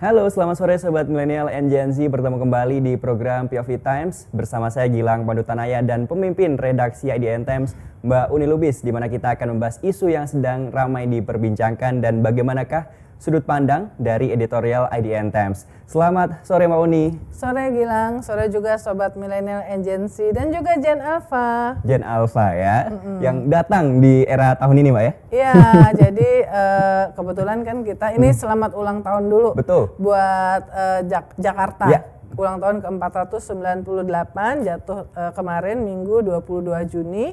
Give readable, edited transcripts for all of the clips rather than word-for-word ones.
Halo, selamat sore Sobat Milenial and Gen Z. Bertemu kembali di program POV Times bersama saya Gilang Pandutanaya dan pemimpin redaksi IDN Times Mbak Uni Lubis, di mana kita akan membahas isu yang sedang ramai diperbincangkan dan bagaimanakah sudut pandang dari editorial IDN Times. Selamat sore Mbak Uni. Sore Gilang, sore juga Sobat Milenial and Gen Z dan juga Gen Alpha. Gen Alpha ya, yang datang di era tahun ini Mbak ya? Iya, jadi kebetulan kan kita ini selamat ulang tahun dulu. Betul. Buat Jakarta. Ya. Ulang tahun ke-498 jatuh kemarin Minggu 22 Juni.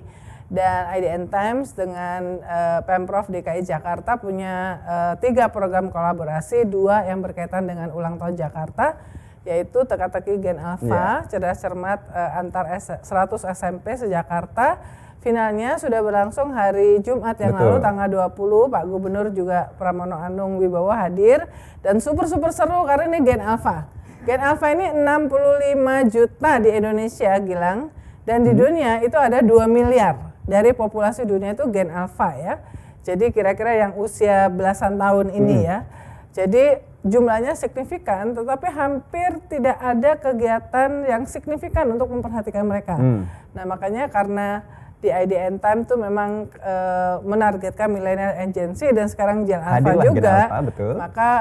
Dan IDN Times dengan Pemprov DKI Jakarta punya 3 program kolaborasi, 2 yang berkaitan dengan ulang tahun Jakarta, yaitu Teka-teki Gen Alpha, Cerdas Cermat antar 100 SMP se-Jakarta. Finalnya sudah berlangsung hari Jumat yang lalu tanggal 20, Pak Gubernur juga Pramono Anung Wibowo hadir dan super seru karena ini Gen Alpha. Gen Alpha ini 65 juta di Indonesia, Gilang, dan di dunia itu ada 2 miliar. Dari populasi dunia itu Gen Alpha ya. Jadi kira-kira yang usia belasan tahun ini ya. Jadi jumlahnya signifikan, tetapi hampir tidak ada kegiatan yang signifikan untuk memperhatikan mereka. Nah makanya karena di IDN Time tuh memang menargetkan milenial and Gen Z dan sekarang Gen Alpha juga, maka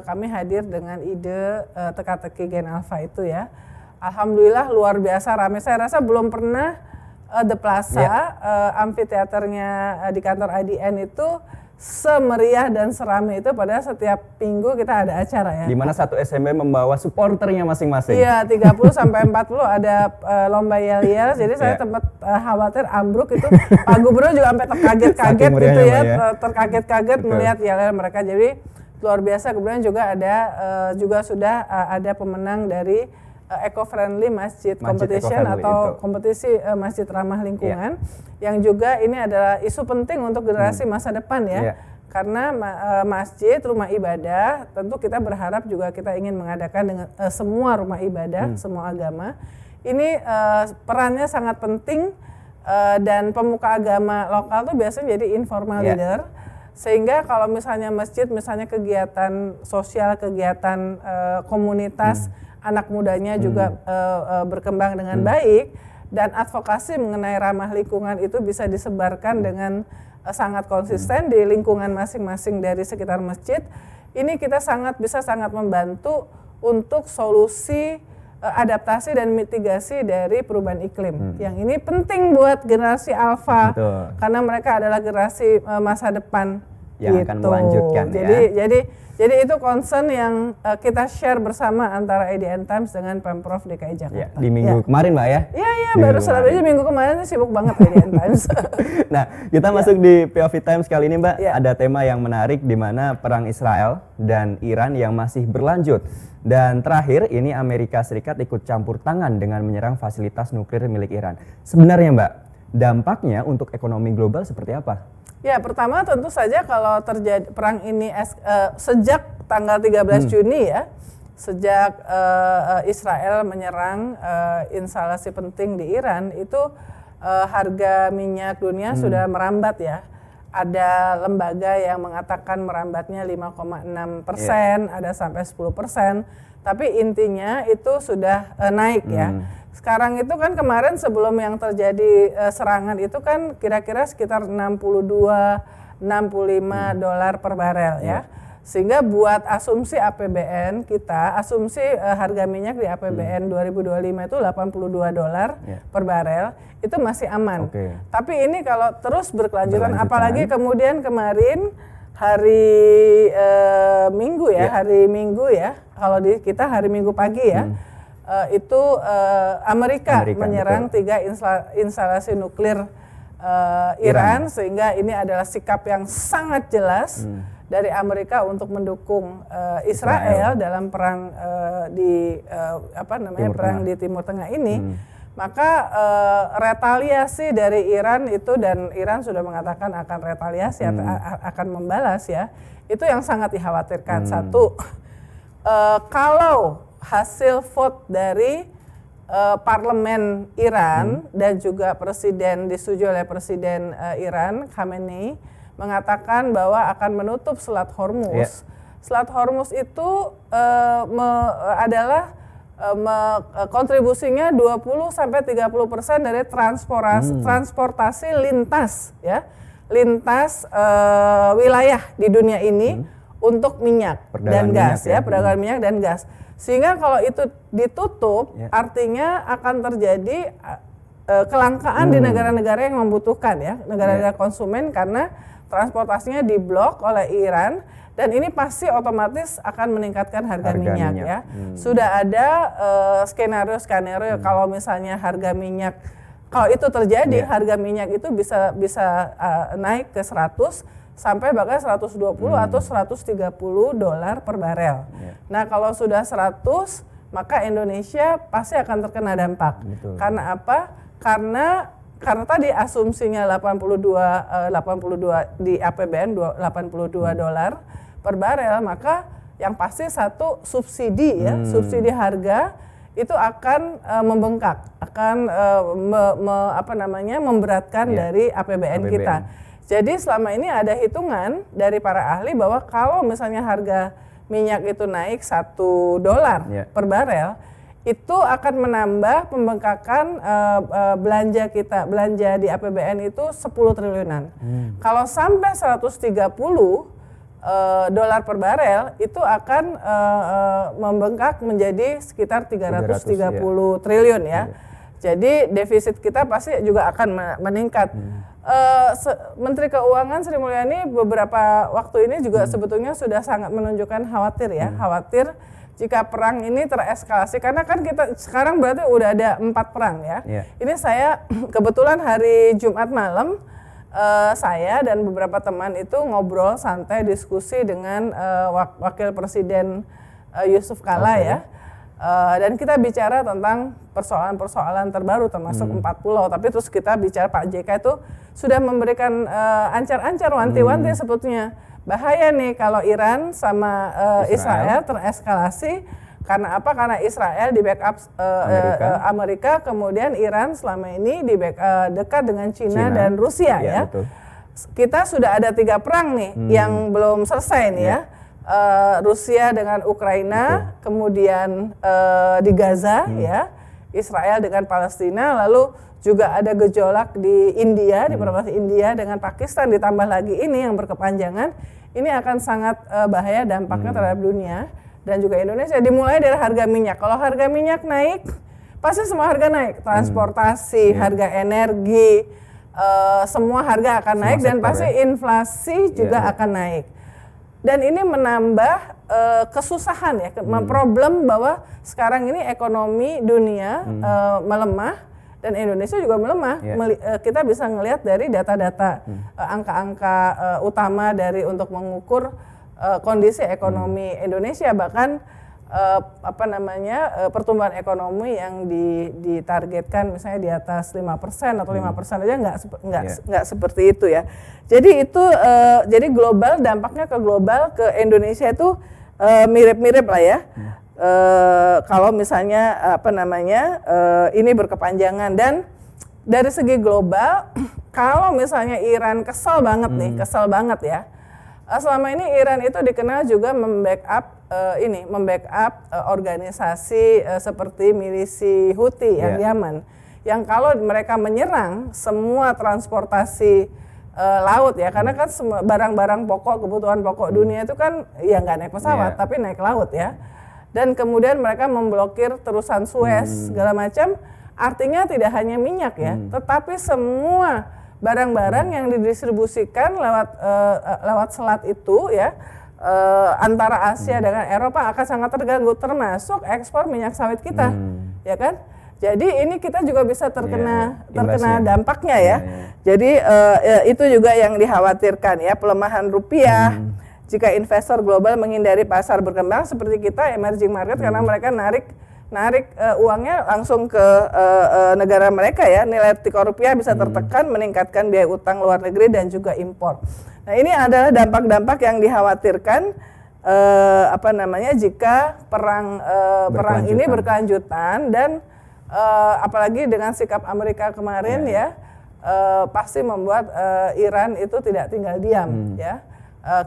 kami hadir dengan ide teka-teki Gen Alpha itu ya. Alhamdulillah luar biasa ramai. Saya rasa belum pernah The Plaza, amfiteaternya di kantor IDN itu semeriah dan seramai itu, padahal setiap minggu kita ada acara ya. Di mana satu SMP membawa supporternya masing-masing. Iya, 30 sampai 40 ada lomba yel-yel, jadi saya sempat khawatir ambruk itu. Pak Gubernur juga sampai terkaget-kaget gitu ya, terkaget-kaget melihat yel-yel mereka. Jadi luar biasa. Kemudian juga ada sudah ada pemenang dari eco-friendly masjid competition atau kompetisi masjid ramah lingkungan, yang juga ini adalah isu penting untuk generasi masa depan ya. Karena masjid, rumah ibadah, tentu kita berharap juga kita ingin mengadakan dengan semua rumah ibadah, semua agama. Ini perannya sangat penting dan pemuka agama lokal tuh biasanya jadi informal leader. Sehingga kalau misalnya masjid, misalnya kegiatan sosial, kegiatan komunitas, anak mudanya juga berkembang dengan baik, dan advokasi mengenai ramah lingkungan itu bisa disebarkan dengan sangat konsisten di lingkungan masing-masing dari sekitar masjid. Ini kita bisa sangat membantu untuk solusi adaptasi dan mitigasi dari perubahan iklim. Yang ini penting buat generasi Alpha, karena mereka adalah generasi masa depan yang akan melanjutkan. Jadi itu concern yang kita share bersama antara IDN Times dengan Pemprov DKI Jakarta. Di minggu kemarin Mbak ya? Iya, baru selesai minggu kemarin sibuk banget IDN Times. Nah, kita masuk di POV Times kali ini Mbak, ada tema yang menarik di mana perang Israel dan Iran yang masih berlanjut. Dan terakhir ini Amerika Serikat ikut campur tangan dengan menyerang fasilitas nuklir milik Iran. Sebenarnya Mbak, dampaknya untuk ekonomi global seperti apa? Ya, pertama tentu saja kalau terjadi perang ini sejak tanggal 13 Juni ya, sejak Israel menyerang instalasi penting di Iran, itu harga minyak dunia sudah merambat ya. Ada lembaga yang mengatakan merambatnya 5,6%, ada sampai 10%, tapi intinya itu sudah naik ya. Sekarang itu kan kemarin sebelum yang terjadi serangan itu kan kira-kira sekitar 65 dolar per barel ya. Sehingga buat asumsi APBN kita, asumsi harga minyak di APBN 2025 itu 82 dolar per barel, itu masih aman. Tapi ini kalau terus berkelanjutan, apalagi kemudian kemarin hari Minggu ya, kalau di kita hari Minggu pagi ya, itu Amerika menyerang 3 instalasi nuklir Iran, sehingga ini adalah sikap yang sangat jelas dari Amerika untuk mendukung Israel dalam perang perang di Timur Tengah ini. Maka retaliasi dari Iran itu, dan Iran sudah mengatakan akan retaliasi akan membalas ya, itu yang sangat dikhawatirkan. Satu, kalau hasil vote dari parlemen Iran dan juga presiden, disetujui oleh presiden Iran Khamenei, mengatakan bahwa akan menutup Selat Hormuz Selat Hormuz itu adalah kontribusinya 20-30% dari transportasi lintas ya, lintas wilayah di dunia ini untuk minyak dan gas ya, perdagangan minyak dan gas. Sehingga kalau itu ditutup, artinya akan terjadi kelangkaan di negara-negara yang membutuhkan ya, negara-negara konsumen, karena transportasinya diblok oleh Iran. Dan ini pasti otomatis akan meningkatkan harga minyak ya. Sudah ada skenario kalau misalnya harga minyak, kalau itu terjadi, harga minyak itu bisa naik ke 100 sampai bahkan 120 atau 130 dolar per barel. Nah, kalau sudah 100, maka Indonesia pasti akan terkena dampak. Karena apa? Karena tadi asumsinya 82 di APBN 82 dolar per barel, maka yang pasti satu subsidi ya, subsidi harga itu akan membengkak, akan memberatkan dari APBN kita. Jadi selama ini ada hitungan dari para ahli bahwa kalau misalnya harga minyak itu naik 1 dolar per barel, itu akan menambah pembengkakan belanja kita, belanja di APBN itu 10 triliunan. Kalau sampai 130 dolar per barel, itu akan membengkak menjadi sekitar 330 triliun ya. Jadi defisit kita pasti juga akan meningkat. Menteri Keuangan Sri Mulyani beberapa waktu ini juga sebetulnya sudah sangat menunjukkan khawatir ya, khawatir jika perang ini tereskalasi, karena kan kita sekarang berarti udah ada 4 perang ya. Ini saya kebetulan hari Jumat malam saya dan beberapa teman itu ngobrol santai diskusi dengan Wakil Presiden Yusuf Kala ya. Dan kita bicara tentang persoalan-persoalan terbaru termasuk 4 pulau. Tapi terus kita bicara Pak JK itu sudah memberikan ancar-ancar, wanti-wanti sebetulnya. Bahaya nih kalau Iran sama Israel tereskalasi. Karena apa? Karena Israel di backup Amerika, kemudian Iran selama ini dekat dengan Cina dan Rusia ya. Betul. Kita sudah ada 3 perang nih yang belum selesai nih ya. Rusia dengan Ukraina, kemudian di Gaza ya, Israel dengan Palestina, lalu juga ada gejolak di India, di provinsi India dengan Pakistan, ditambah lagi ini yang berkepanjangan, ini akan sangat bahaya dampaknya terhadap dunia. Dan juga Indonesia, dimulai dari harga minyak. Kalau harga minyak naik, pasti semua harga naik. Transportasi, harga energi, semua harga akan naik dan pasti inflasi juga akan naik. Dan ini menambah kesusahan ya, problem bahwa sekarang ini ekonomi dunia melemah dan Indonesia juga melemah. Kita bisa ngelihat dari data-data angka-angka utama dari untuk mengukur kondisi ekonomi Indonesia, bahkan pertumbuhan ekonomi yang ditargetkan misalnya di atas 5% atau 5% aja nggak seperti itu ya. Jadi itu jadi global, dampaknya ke global, ke Indonesia itu mirip-mirip lah ya. Kalau misalnya ini berkepanjangan, dan dari segi global kalau misalnya Iran kesel banget ya. Selama ini Iran itu dikenal juga membackup organisasi seperti milisi Houthi yang Yaman, yang kalau mereka menyerang semua transportasi laut ya, karena kan barang-barang pokok, kebutuhan pokok dunia itu kan ya nggak naik pesawat tapi naik laut ya, dan kemudian mereka memblokir terusan Suez segala macam, artinya tidak hanya minyak ya, tetapi semua barang-barang yang didistribusikan lewat selat itu ya, antara Asia dengan Eropa akan sangat terganggu, termasuk ekspor minyak sawit kita, ya kan? Jadi ini kita juga bisa terkena dampaknya ya. Jadi itu juga yang dikhawatirkan ya, pelemahan rupiah. Jika investor global menghindari pasar berkembang seperti kita, emerging market, karena mereka narik uangnya langsung ke negara mereka ya, nilai tukar rupiah bisa tertekan, meningkatkan biaya utang luar negeri dan juga impor. Nah, ini adalah dampak-dampak yang dikhawatirkan jika perang ini berkelanjutan, dan apalagi dengan sikap Amerika kemarin ya, pasti membuat Iran itu tidak tinggal diam ya.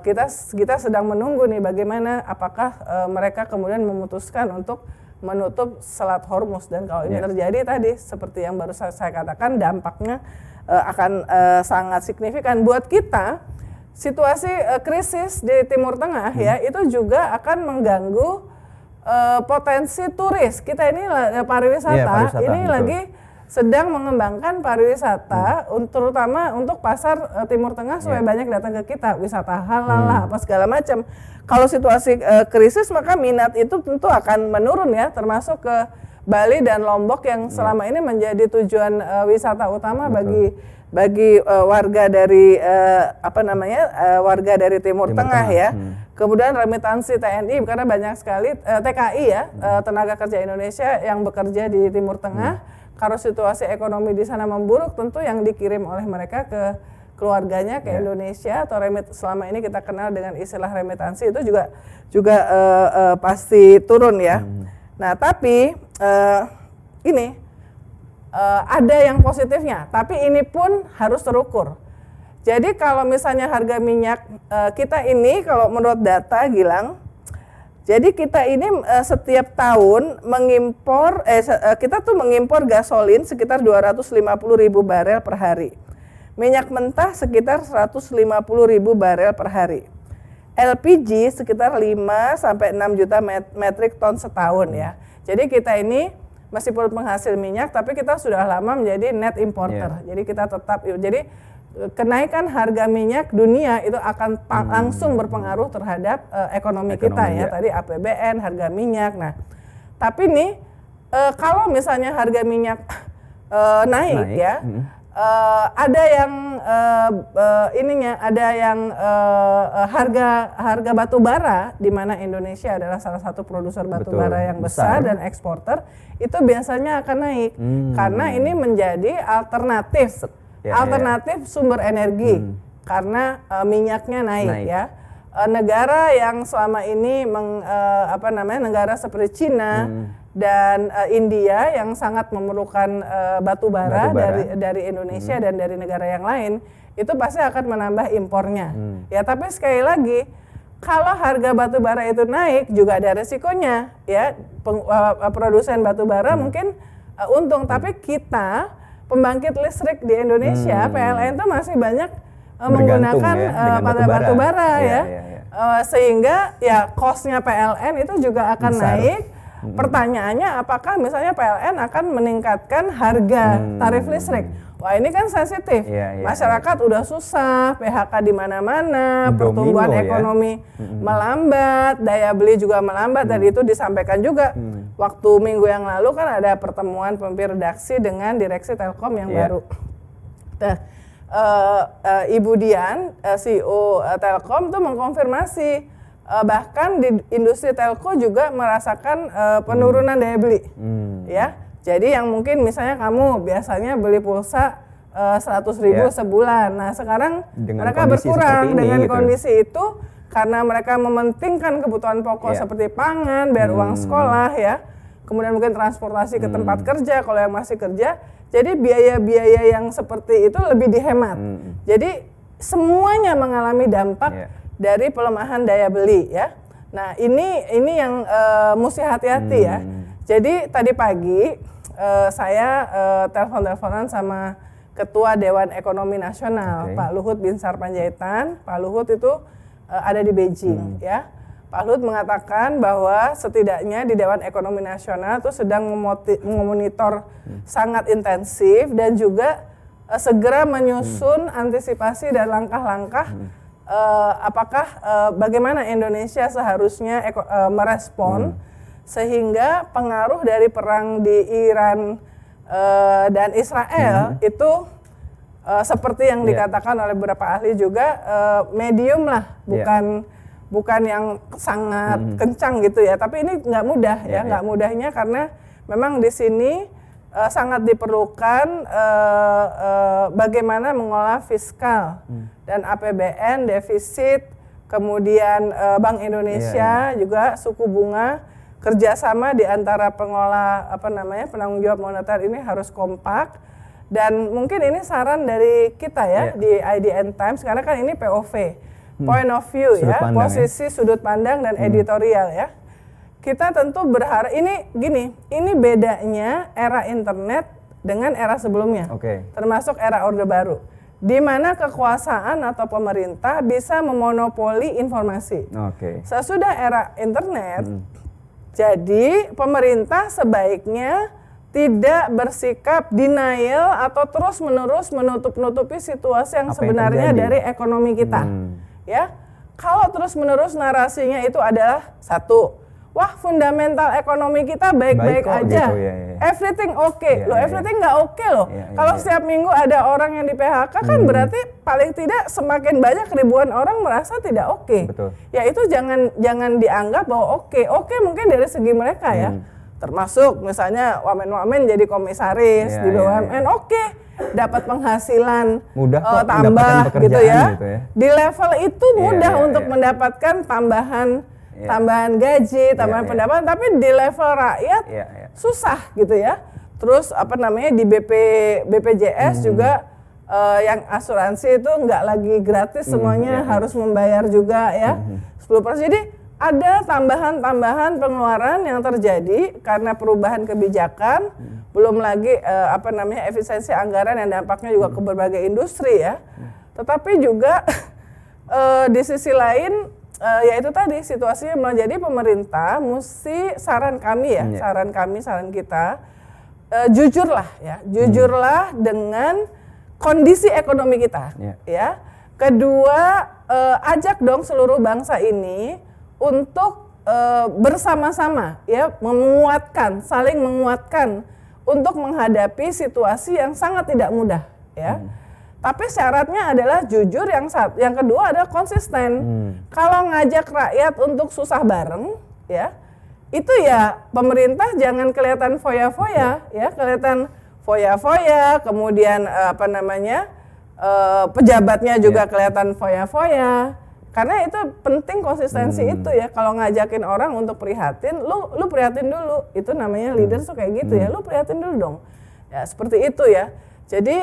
kita sedang menunggu nih bagaimana apakah mereka kemudian memutuskan untuk menutup Selat Hormuz, dan kalau ini terjadi tadi seperti yang baru saya katakan dampaknya akan sangat signifikan buat kita. Situasi krisis di Timur Tengah ya itu juga akan mengganggu potensi turis. Kita ini pariwisata ini betul. Lagi sedang mengembangkan pariwisata terutama untuk pasar Timur Tengah supaya banyak datang ke kita, wisata halal lah apa segala macam. Kalau situasi krisis maka minat itu tentu akan menurun ya, termasuk ke Bali dan Lombok yang selama ini menjadi tujuan wisata utama bagi warga dari warga dari Timur Tengah ya. Kemudian remitansi TNI karena banyak sekali TKI ya, tenaga kerja Indonesia yang bekerja di Timur Tengah. Kalau situasi ekonomi di sana memburuk, tentu yang dikirim oleh mereka ke keluarganya ke Indonesia atau selama ini kita kenal dengan istilah remitansi itu juga pasti turun ya. Nah tapi ini ada yang positifnya, tapi ini pun harus terukur. Jadi kalau misalnya harga minyak kita ini kalau menurut data Gilang, jadi kita ini setiap tahun mengimpor, kita tuh mengimpor gasolin sekitar 250.000 barel per hari. Minyak mentah sekitar 150.000 barel per hari. LPG sekitar 5 sampai 6 juta metrik ton setahun ya. Jadi kita ini meskipun penghasil minyak tapi kita sudah lama menjadi net importer. Jadi kita tetap kenaikan harga minyak dunia itu akan langsung berpengaruh terhadap ekonomi kita ya. Tadi APBN, harga minyak. Nah, tapi nih kalau misalnya harga minyak naik ya, ada yang harga batu bara, di mana Indonesia adalah salah satu produser batu bara yang besar dan eksporter, itu biasanya akan naik karena ini menjadi alternatif sumber energi karena minyaknya naik ya. Negara yang selama ini negara seperti Cina dan India yang sangat memerlukan batu bara dari Indonesia dan dari negara yang lain itu pasti akan menambah impornya. Ya tapi sekali lagi kalau harga batu bara itu naik juga ada resikonya ya. Produsen batu bara mungkin untung, tapi kita pembangkit listrik di Indonesia, PLN itu masih banyak menggunakan batu bara ya. Sehingga ya cost-nya PLN itu juga akan naik. Pertanyaannya apakah misalnya PLN akan meningkatkan harga tarif listrik? Wah ini kan sensitif. Masyarakat udah susah, PHK di mana-mana, pertumbuhan ekonomi melambat, daya beli juga melambat, dan itu disampaikan juga waktu minggu yang lalu kan ada pertemuan pemimpin redaksi dengan direksi Telkom yang baru. Nah, Ibu Dian, CEO Telkom tuh mengkonfirmasi bahkan di industri telco juga merasakan penurunan daya beli, ya. Jadi yang mungkin misalnya kamu biasanya beli pulsa 100.000 sebulan, nah sekarang dengan mereka berkurang dengan kondisi itu karena mereka mementingkan kebutuhan pokok seperti pangan, bayar uang sekolah ya, kemudian mungkin transportasi ke tempat kerja kalau yang masih kerja, jadi biaya-biaya yang seperti itu lebih dihemat. Jadi semuanya mengalami dampak dari pelemahan daya beli ya. Nah ini yang mesti hati-hati ya. Jadi tadi pagi saya telepon-teleponan sama Ketua Dewan Ekonomi Nasional Pak Luhut Binsar Panjaitan. Pak Luhut itu ada di Beijing ya. Pak Luhut mengatakan bahwa setidaknya di Dewan Ekonomi Nasional itu sedang memonitor sangat intensif dan juga segera menyusun antisipasi dan langkah-langkah apakah bagaimana Indonesia seharusnya merespon sehingga pengaruh dari perang di Iran dan Israel itu seperti yang dikatakan oleh beberapa ahli juga medium lah, bukan yang sangat kencang gitu ya, tapi ini nggak mudah ya, nggak mudahnya karena memang di sini sangat diperlukan bagaimana mengolah fiskal dan APBN, defisit, kemudian Bank Indonesia juga suku bunga, kerjasama di antara pengolah penanggung jawab moneter ini harus kompak. Dan mungkin ini saran dari kita ya di IDN Times karena kan ini POV. point of view Sudut ya, pandang, posisi sudut pandang dan editorial ya. Kita tentu berharap ini bedanya era internet dengan era sebelumnya, termasuk era Orde Baru, di mana kekuasaan atau pemerintah bisa memonopoli informasi. Sesudah era internet, jadi pemerintah sebaiknya tidak bersikap denial atau terus-menerus menutup-nutupi situasi yang sebenarnya dari ekonomi kita. Ya, kalau terus-menerus narasinya itu adalah satu, wah fundamental ekonomi kita baik-baik aja, gitu, everything okay, everything nggak oke loh. Kalau setiap minggu ada orang yang di PHK kan berarti paling tidak semakin banyak ribuan orang merasa tidak oke. Ya itu jangan dianggap bahwa oke mungkin dari segi mereka ya, termasuk misalnya wamen-wamen jadi komisaris di BUMN dapat penghasilan tambah gitu ya. Di level itu mudah untuk mendapatkan tambahan gaji, tambahan pendapatan, tapi di level rakyat susah gitu ya. Terus di BPJS juga yang asuransi itu nggak lagi gratis semuanya, harus membayar juga ya 10%. Jadi ada tambahan pengeluaran yang terjadi karena perubahan kebijakan, belum lagi efisiensi anggaran yang dampaknya juga ke berbagai industri ya. Tetapi juga di sisi lain yaitu tadi situasinya menjadi pemerintah mesti saran kita jujurlah dengan kondisi ekonomi kita ya. Kedua, ajak dong seluruh bangsa ini untuk bersama-sama ya saling menguatkan untuk menghadapi situasi yang sangat tidak mudah ya. Tapi syaratnya adalah jujur, yang kedua adalah konsisten. Kalau ngajak rakyat untuk susah bareng ya, itu ya pemerintah jangan kelihatan foya-foya ya, kemudian pejabatnya juga kelihatan foya-foya. Karena itu penting konsistensi itu ya. Kalau ngajakin orang untuk prihatin, lu prihatin dulu. Itu namanya leader tuh kayak gitu ya. Lu prihatin dulu dong. Ya seperti itu ya. Jadi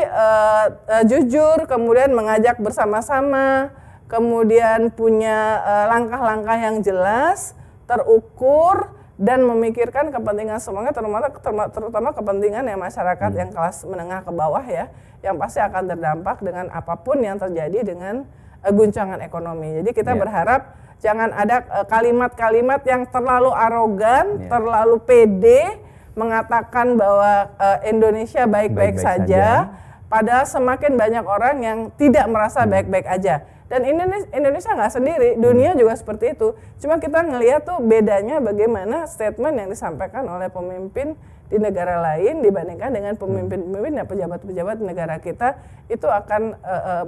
jujur, kemudian mengajak bersama-sama, kemudian punya langkah-langkah yang jelas, terukur, dan memikirkan kepentingan semuanya, terutama kepentingan yang masyarakat yang kelas menengah ke bawah ya, yang pasti akan terdampak dengan apapun yang terjadi dengan guncangan ekonomi. Jadi kita berharap jangan ada kalimat-kalimat yang terlalu arogan, terlalu pede, mengatakan bahwa Indonesia baik-baik saja, padahal semakin banyak orang yang tidak merasa baik-baik aja. Dan Indonesia nggak sendiri, dunia juga seperti itu. Cuma kita ngelihat tuh bedanya bagaimana statement yang disampaikan oleh pemimpin di negara lain dibandingkan dengan pemimpin-pemimpin dan pejabat-pejabat negara kita, itu akan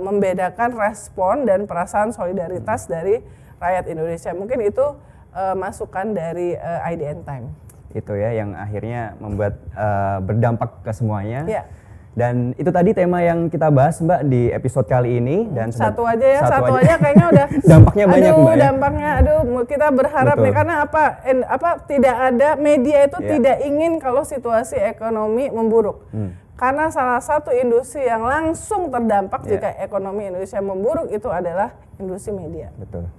membedakan respon dan perasaan solidaritas dari rakyat Indonesia. Mungkin itu masukan dari IDN Time. Itu ya yang akhirnya membuat berdampak ke semuanya. Dan itu tadi tema yang kita bahas Mbak di episode kali ini. Dan satu aja kayaknya udah dampaknya banyak Mbak ya? Dampaknya kita berharap nih, karena tidak ada media itu tidak ingin kalau situasi ekonomi memburuk. Karena salah satu industri yang langsung terdampak jika ekonomi Indonesia memburuk itu adalah industri media. Betul.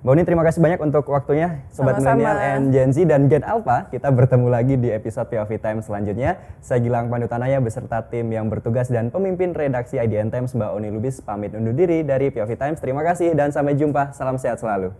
Mbak Uni, terima kasih banyak untuk waktunya. Sobat Milenial and Gen Z dan Gen Alpha, kita bertemu lagi di episode POV Time selanjutnya. Saya Gilang Pandutanaya beserta tim yang bertugas dan pemimpin redaksi IDN Times Mbak Uni Lubis pamit undur diri dari POV Times. Terima kasih dan sampai jumpa. Salam sehat selalu.